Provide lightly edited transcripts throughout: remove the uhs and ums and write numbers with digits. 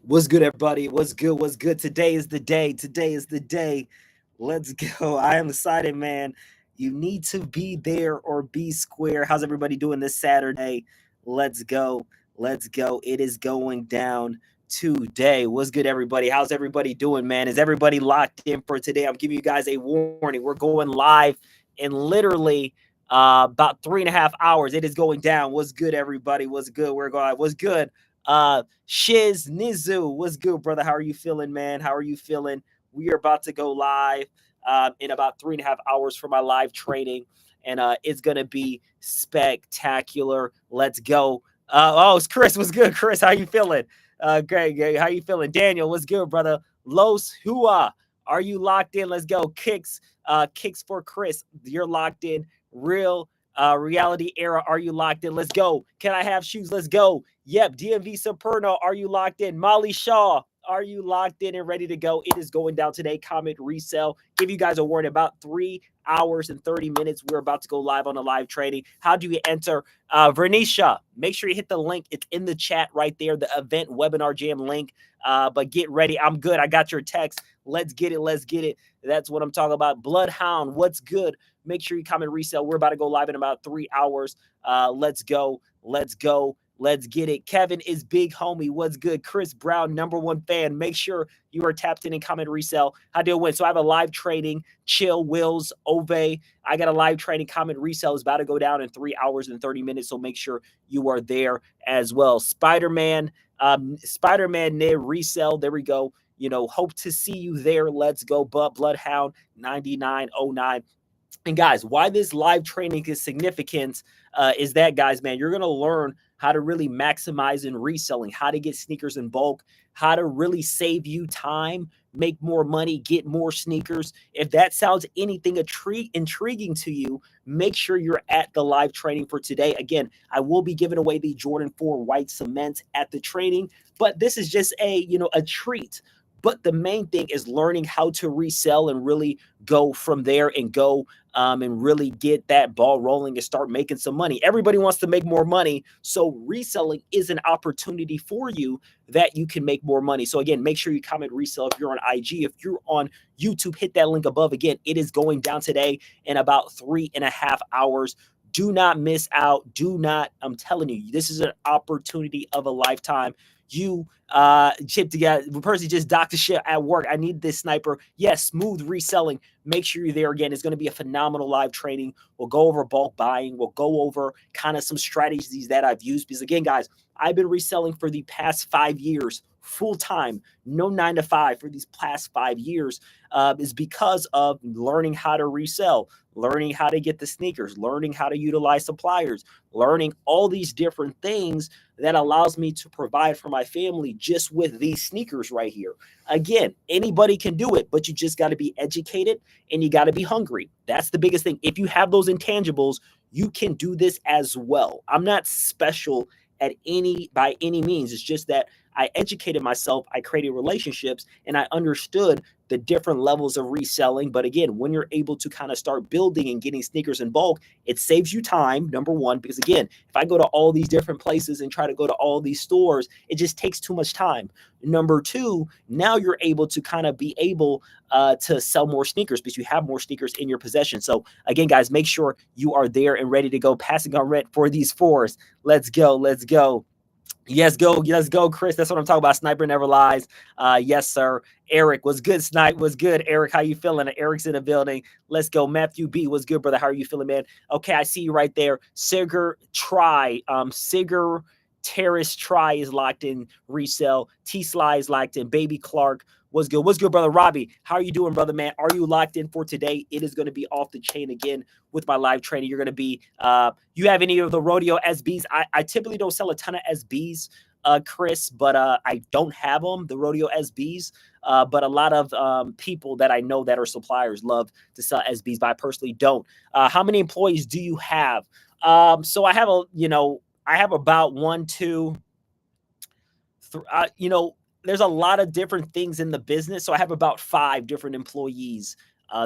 What's good, everybody? What's good? What's good? Today is the day. Today is the day. Let's go. I am excited, man. You need to be there or be square. How's everybody doing this Saturday? Let's go. Let's go. It is going down today. What's good, everybody? How's everybody doing, man? Is everybody locked in for today? I'm giving you guys a warning. We're going live in literally about 3.5 hours. It is going down. What's good, everybody? What's good? We're going. What's good? Shiz Nizu, what's good, brother? How are you feeling, man? How are you feeling? We are about to go live in about 3.5 hours for my live training, and it's gonna be spectacular. Let's go. Oh, it's Chris. What's good, Chris? How you feeling? Great. How you feeling? Daniel, what's good, brother? Los Hua, are you locked in? Let's go. Kicks for Chris. You're locked in. Reality era, are you locked in? Let's go. Can I have shoes? Let's go. Yep. DMV Superno, are you locked in? Molly Shaw, are you locked in and ready to go? It is going down today. Comment resell. Give you guys a warning. About 3 hours and 30 minutes. We're about to go live on a live trading. How do you enter? Vernisha, make sure you hit the link. It's in the chat right there, the event webinar jam link. But get ready. I'm good. I got your text. Let's get it. Let's get it. That's what I'm talking about. Bloodhound, what's good? Make sure you comment resell. We're about to go live in about 3 hours. Let's go. Let's go. Let's get it. Kevin is big homie. What's good? Chris Brown, #1 fan. Make sure you are tapped in and comment resell. How do you win? So I have a live trading. Chill, Wills, Ove. I got a live trading. Comment resell is about to go down in 3 hours and 30 minutes. So make sure you are there as well. Spider-Man near resell. There we go. Hope to see you there. Let's go. Bloodhound 9909. And guys, why this live training is significant is that, guys, man, you're going to learn how to really maximize in reselling, how to get sneakers in bulk, how to really save you time, make more money, get more sneakers. If that sounds anything intriguing to you, make sure you're at the live training for today. Again, I will be giving away the Jordan 4 white cement at the training, but this is just a treat. But the main thing is learning how to resell and really go from there and go and really get that ball rolling and start making some money. Everybody wants to make more money. So reselling is an opportunity for you that you can make more money. So again, make sure you comment resell if you're on IG. If you're on YouTube, hit that link above. Again, it is going down today in about 3.5 hours. Do not miss out. I'm telling you, this is an opportunity of a lifetime. You chip together. Percy just docked the shit at work. I need this sniper. Yes, smooth reselling. Make sure you're there again. It's going to be a phenomenal live training. We'll go over bulk buying. We'll go over kind of some strategies that I've used. Because again, guys, I've been reselling for the past 5 years, full time, no 9 to 5 for these past 5 years. Is because of learning how to resell, learning how to get the sneakers, learning how to utilize suppliers, learning all these different things that allows me to provide for my family just with these sneakers right here. Again, anybody can do it, but you just got to be educated and you got to be hungry. That's the biggest thing. If you have those intangibles, you can do this as well. I'm not special by any means. It's just that I educated myself, I created relationships, and I understood the different levels of reselling. But again, when you're able to kind of start building and getting sneakers in bulk, it saves you time, #1, because again, if I go to all these different places and try to go to all these stores, it just takes too much time. #2, now you're able to kind of be able to sell more sneakers because you have more sneakers in your possession. So again, guys, make sure you are there and ready to go. Passing on rent for these fours. Let's go. Let's go. Yes, let's go, Chris. That's what I'm talking about. Sniper never lies. Yes, sir. Eric, was good, Snipe? Was good, Eric? How you feeling? Eric's in the building. Let's go. Matthew B, was good, brother? How are you feeling, man? Okay, I see you right there. Sigger Terrace Try is locked in resell. T Sly is locked in. Baby Clark. What's good? What's good, brother? Robbie, how are you doing, brother, man? Are you locked in for today? It is going to be off the chain again with my live training. You're going to be, you have any of the Rodeo SBs? I typically don't sell a ton of SBs, Chris, but I don't have them, the Rodeo SBs. But a lot of people that I know that are suppliers love to sell SBs, but I personally don't. How many employees do you have? So I have I have about 1, 2, 3, there's a lot of different things in the business. So I have about 5 different employees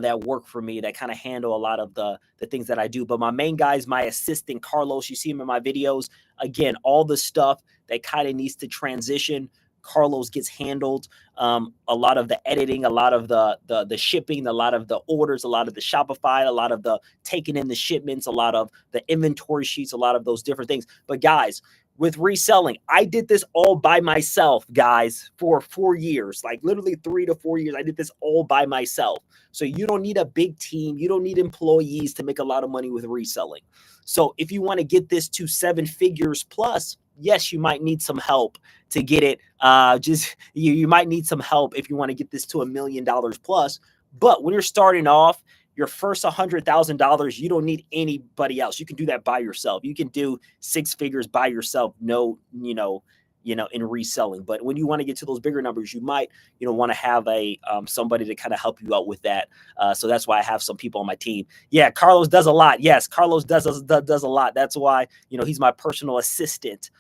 that work for me that kind of handle a lot of the things that I do. But my main guy is my assistant, Carlos. You see him in my videos. Again, all the stuff that kind of needs to transition Carlos gets handled a lot of the editing, a lot of the shipping, a lot of the orders, a lot of the Shopify, a lot of the taking in the shipments, a lot of the inventory sheets, a lot of those different things. But guys, with reselling, I did this all by myself, guys, for 4 years, like literally 3 to 4 years. I did this all by myself. So you don't need a big team. You don't need employees to make a lot of money with reselling. So if you want to get this to 7 figures plus, yes, you might need some help to get it. You might need some help if you want to get this to $1 million plus. But when you're starting off, your first $100,000, you don't need anybody else. You can do that by yourself. You can do 6 figures by yourself. No, in reselling. But when you want to get to those bigger numbers, you might, want to have somebody to kind of help you out with that. So that's why I have some people on my team. Yeah, Carlos does a lot. Yes, Carlos does a lot. That's why, he's my personal assistant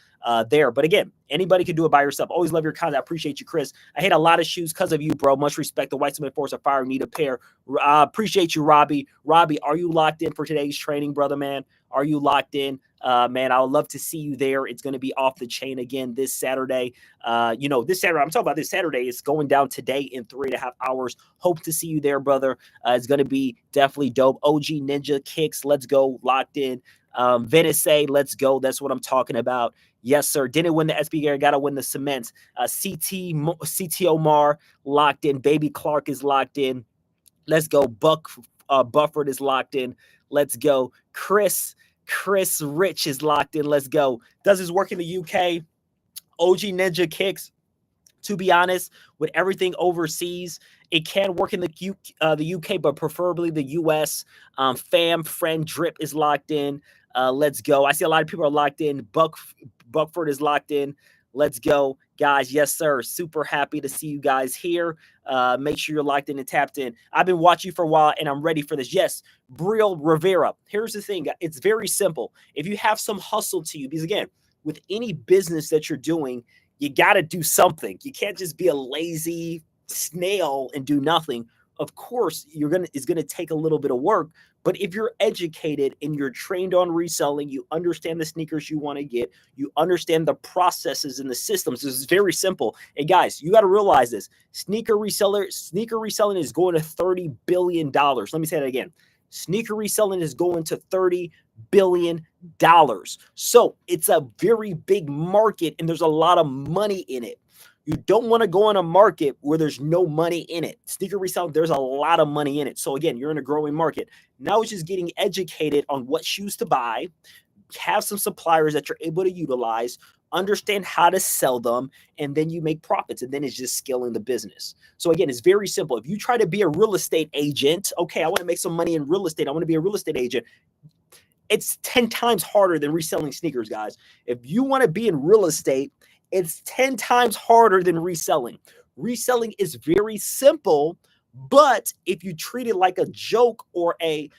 there. But again, anybody can do it by yourself. Always love your content. I appreciate you, Chris. I hate a lot of shoes because of you, bro. Much respect. The White Cement Force of Fire need a pair. Appreciate you, Robbie. Robbie, are you locked in for today's training, brother, man? Are you locked in? Man, I would love to see you there. It's going to be off the chain again this Saturday. This Saturday, I'm talking about this Saturday. It's going down today in 3.5 hours. Hope to see you there, brother. It's going to be definitely dope. OG Ninja Kicks, let's go. Locked in. Venice, let's go. That's what I'm talking about. Yes, sir. Didn't win the SBA. Got to win the cements. CT Omar locked in. Baby Clark is locked in. Let's go. Bufford is locked in. Let's go. Chris Rich is locked in. Let's go. Does his work in the UK? OG Ninja Kicks. To be honest, with everything overseas, it can work in the UK, but preferably the US. Friend Drip is locked in. Let's go. I see a lot of people are locked in. Buckford is locked in. Let's go, guys. Yes, sir. Super happy to see you guys here. Make sure you're locked in and tapped in. I've been watching you for a while, and I'm ready for this. Yes, Briel Rivera. Here's the thing. It's very simple. If you have some hustle to you, because again, with any business that you're doing, you got to do something. You can't just be a lazy snail and do nothing. Of course, it's going to take a little bit of work. But if you're educated and you're trained on reselling, you understand the sneakers you want to get, you understand the processes and the systems. This is very simple. Hey, guys, you got to realize this. Sneaker reselling is going to $30 billion. Let me say that again. Sneaker reselling is going to $30 billion. So it's a very big market and there's a lot of money in it. You don't want to go in a market where there's no money in it. Sneaker reselling, there's a lot of money in it. So again, you're in a growing market. Now it's just getting educated on what shoes to buy, have some suppliers that you're able to utilize, understand how to sell them, and then you make profits. And then it's just scaling the business. So again, it's very simple. If you try to be a real estate agent, okay, I want to make some money in real estate. I want to be a real estate agent. It's 10 times harder than reselling sneakers, guys. If you want to be in real estate, it's 10 times harder than reselling. Reselling is very simple, but if you treat it like a joke or a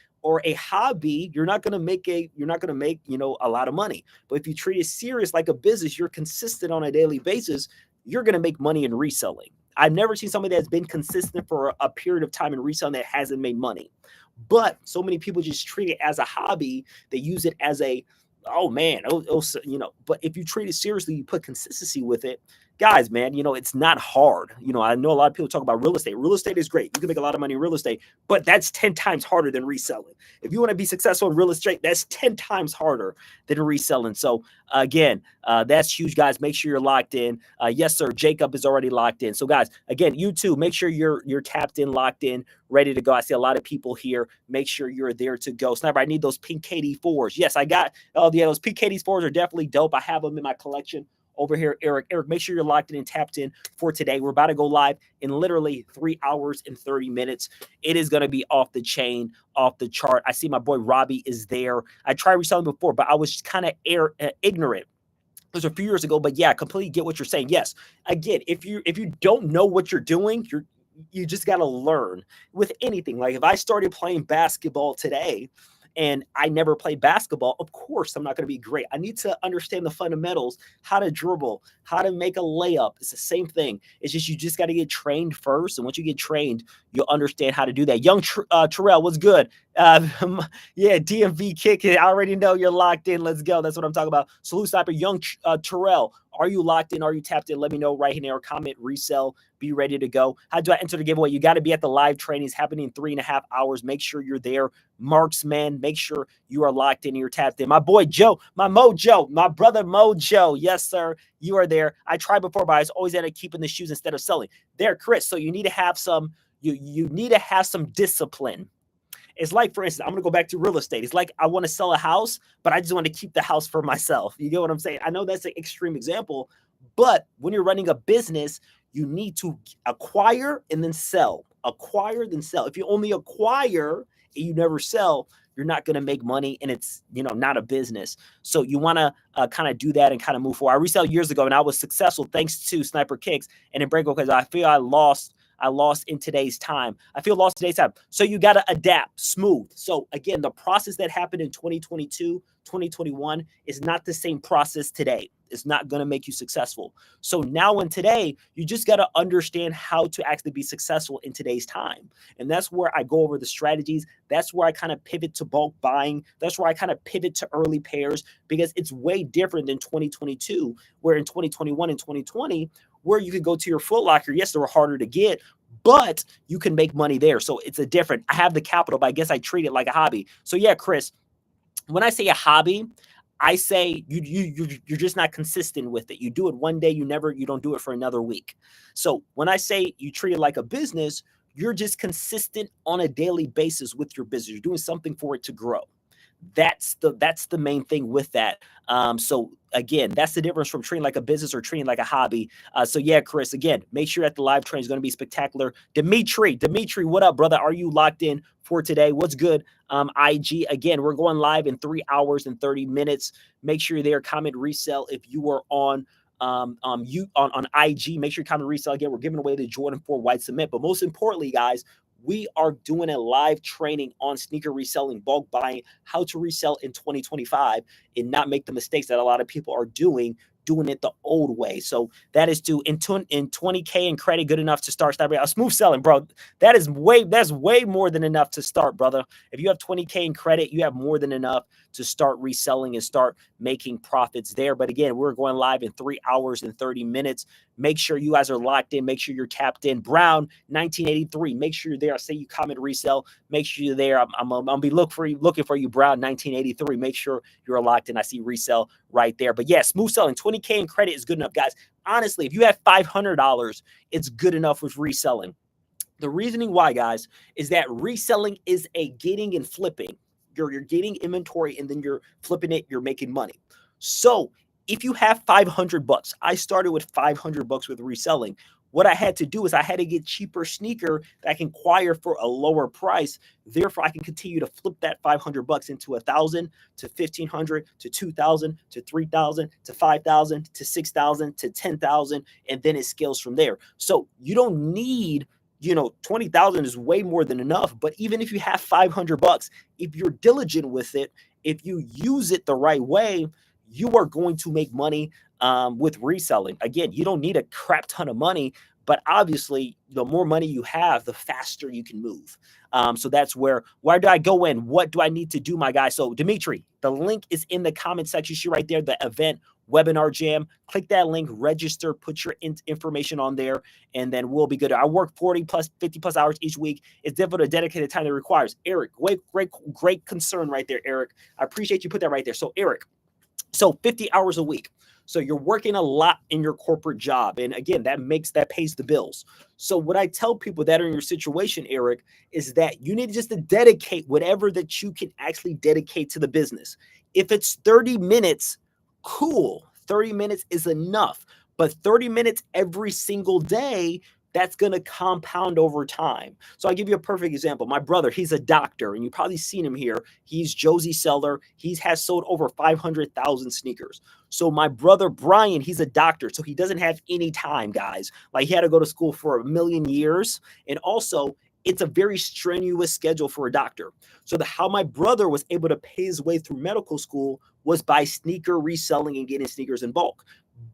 hobby, you're not going to make a lot of money. But if you treat it serious like a business, you're consistent on a daily basis, you're going to make money in reselling. I've never seen somebody that's been consistent for a period of time in reselling that hasn't made money. But so many people just treat it as a hobby. They use it as but if you treat it seriously, you put consistency with it, guys, man, it's not hard. I know a lot of people talk about real estate. Real estate is great. You can make a lot of money in real estate, but that's 10 times harder than reselling. If you want to be successful in real estate, that's 10 times harder than reselling. So again, that's huge, guys. Make sure you're locked in. Yes, sir. Jacob is already locked in. So guys, again, you too, make sure you're tapped in, locked in, ready to go. I see a lot of people here. Make sure you're there to go. Sniper, I need those pink KD4s. Yes, I got, those pink KD4s are definitely dope. I have them in my collection. Over here, Eric, make sure you're locked in and tapped in for today. We're about to go live in literally 3 hours and 30 minutes. It is going to be off the chain, off the chart. I see my boy Robbie is there. I tried reselling before, but I was just kind of ignorant. It was a few years ago, but yeah, I completely get what you're saying. Yes, again, if you don't know what you're doing, you just got to learn with anything. Like if I started playing basketball today, and I never played basketball, of course, I'm not going to be great. I need to understand the fundamentals, how to dribble, how to make a layup. It's the same thing. It's just you just got to get trained first. And once you get trained, you'll understand how to do that. Young Terrell, what's good? Yeah, DMV kick it. I already know you're locked in. Let's go. That's what I'm talking about. Salute Sniper. Young Terrell, Are you locked in? Are you tapped in? Let me know right here or comment resell. Be ready to go. How do I enter the giveaway? You got to be at the live trainings happening in 3.5 hours. Make sure you're there. Marksman, make sure you are locked in and you're tapped in. My boy Joe, my Mojo, my brother Mojo. Yes, sir. You are there. I tried before, but I was always end up keeping the shoes instead of selling. There, Chris. So you need to have some, you need to have some discipline. It's like, for instance, I'm going to go back to real estate. It's like I want to sell a house, but I just want to keep the house for myself. You get what I'm saying? I know that's an extreme example, but when you're running a business, you need to acquire and then sell. Acquire, then sell. If you only acquire and you never sell, you're not going to make money, and it's, not a business. So you want to kind of do that and kind of move forward. I resell years ago, and I was successful thanks to Sniper Kicks and in Breako because I feel I lost in today's time. I feel lost today's time. So you got to adapt, smooth. So again, the process that happened in 2022, 2021 is not the same process today. It's not going to make you successful. So now and today, you just got to understand how to actually be successful in today's time. And that's where I go over the strategies. That's where I kind of pivot to bulk buying. That's where I kind of pivot to early pairs, because it's way different than 2022, where in 2021 and 2020, where you could go to your Foot Locker. Yes, they were harder to get, but you can make money there. So it's a different, I have the capital, but I guess I treat it like a hobby. So yeah, Chris, when I say a hobby, I say you're just not consistent with it. You do it one day, you don't do it for another week. So when I say you treat it like a business, you're just consistent on a daily basis with your business. You're doing something for it to grow. That's the main thing with that. So again, that's the difference from treating like a business or treating like a hobby. So yeah, Chris, again, make sure that the live train is going to be spectacular. Dimitri, what up, brother? Are you locked in for today? What's good? IG, again, we're going live in 3 hours and 30 minutes. Make sure you're there. Comment resell if you are on on IG. Make sure you comment resell. Again, we're giving away the Jordan 4 white cement, but most importantly, guys, we are doing a live training on sneaker reselling, bulk buying, how to resell in 2025 and not make the mistakes that a lot of people are doing it the old way. So that is in 20K in credit, good enough to start smooth selling, bro. That's way more than enough to start, brother. If you have 20K in credit, you have more than enough to start reselling and start making profits there. But again, we're going live in 3 hours and 30 minutes. Make sure you guys are locked in. Make sure you're tapped in. Brown 1983. Make sure you're there. I say you comment resell. Make sure you're there. I'm gonna be looking for you, Brown 1983. Make sure you're locked in. I see resell right there. But yeah, smooth selling. 20K in credit is good enough, guys. Honestly, if you have $500, it's good enough with reselling. The reasoning why, guys, is that reselling is a getting and flipping. You're getting inventory and then you're flipping it. You're making money. So if you have $500, I started with $500 with reselling. What I had to do is I had to get cheaper sneaker that I can acquire for a lower price. Therefore, I can continue to flip that $500 into $1,000 to $1,500 to $2,000 to $3,000 to $5,000 to $6,000 to $10,000, and then it scales from there. So you don't need 20,000 is way more than enough. But even if you have $500, if you're diligent with it, if you use it the right way, you are going to make money with reselling. Again, you don't need a crap ton of money, but obviously, the more money you have, the faster you can move. So that's where do I go in? What do I need to do, my guy? So Dimitri, the link is in the comment section. You see right there, the event webinar jam. Click that link, register, put your information on there, and then we'll be good. I work 40 plus, 50 plus hours each week. It's difficult to dedicate the time that it requires. Eric, great concern right there, Eric. I appreciate you put that right there. So Eric, 50 hours a week. So you're working a lot in your corporate job. And again, that pays the bills. So what I tell people that are in your situation, Eric, is that you need just to dedicate whatever that you can actually dedicate to the business. If it's 30 minutes, cool. 30 minutes is enough. But 30 minutes every single day, that's going to compound over time. So I'll give you a perfect example. My brother, he's a doctor, and you've probably seen him here. He's Josie Seller. He has sold over 500,000 sneakers. So my brother, Brian, he's a doctor, so he doesn't have any time, guys. Like, he had to go to school for a million years. And also, it's a very strenuous schedule for a doctor. So how my brother was able to pay his way through medical school was by sneaker reselling and getting sneakers in bulk.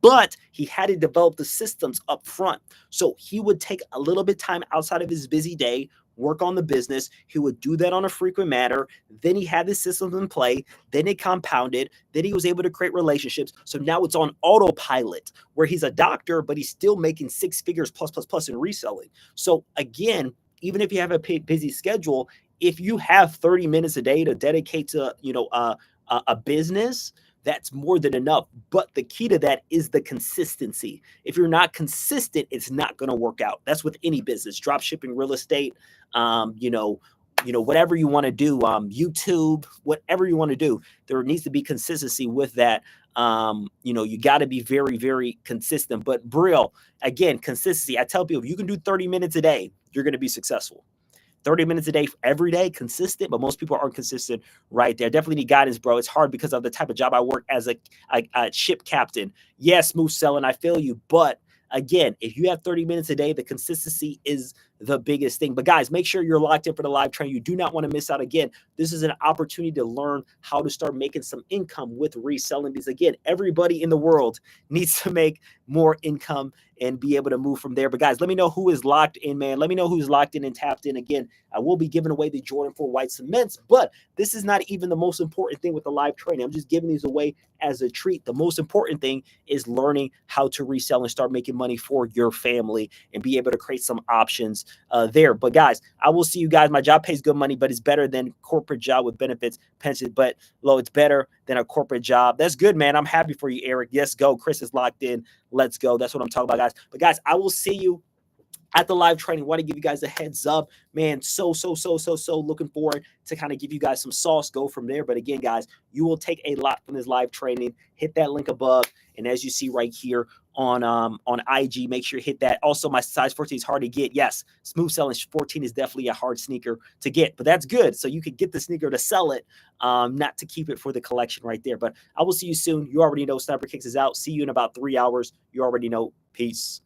But he had to develop the systems up front. So he would take a little bit of time outside of his busy day, work on the business. He would do that on a frequent manner. Then he had the systems in play. Then it compounded. Then he was able to create relationships. So now it's on autopilot where he's a doctor, but he's still making six figures plus, plus, plus in reselling. So again, even if you have a busy schedule, if you have 30 minutes a day to dedicate to, a business, that's more than enough. But the key to that is the consistency. If you're not consistent, it's not going to work out. That's with any business, drop shipping, real estate, um, you know, whatever you want to do, YouTube, whatever you want to do, there needs to be consistency with that. You got to be very, very consistent. But Brill, again, consistency. I tell people, if you can do 30 minutes a day, you're going to be successful. 30 minutes a day every day, consistent, but most people aren't consistent right there. Definitely need guidance, bro. It's hard because of the type of job I work as a ship captain. Yes, smooth selling, I feel you. But again, if you have 30 minutes a day, the consistency is the biggest thing. But guys, make sure you're locked in for the live training. You do not want to miss out. Again, this is an opportunity to learn how to start making some income with reselling. Because again, everybody in the world needs to make more income and be able to move from there. But guys, let me know who is locked in, man. Let me know who's locked in and tapped in. Again, I will be giving away the Jordan 4 white cements, but this is not even the most important thing with the live training. I'm just giving these away as a treat. The most important thing is learning how to resell and start making money for your family and be able to create some options there. But guys, I will see you guys. My job pays good money, but it's better than corporate job with benefits, pensions, but it's better than a corporate job. That's good, man. I'm happy for you, Eric. Yes, go. Chris is locked in. Let's go. That's what I'm talking about, guys. But guys, I will see you at the live training. Want to give you guys a heads up, man. So looking forward to kind of give you guys some sauce, go from there. But again, guys, you will take a lot from this live training. Hit that link above, and as you see right here on IG, make sure you hit that. Also, my size 14 is hard to get. Yes, smooth selling 14 is definitely a hard sneaker to get, but that's good. So you could get the sneaker to sell it, not to keep it for the collection right there. But I will see you soon. You already know Sniper Kicks is out. See you in about 3 hours. You already know. Peace.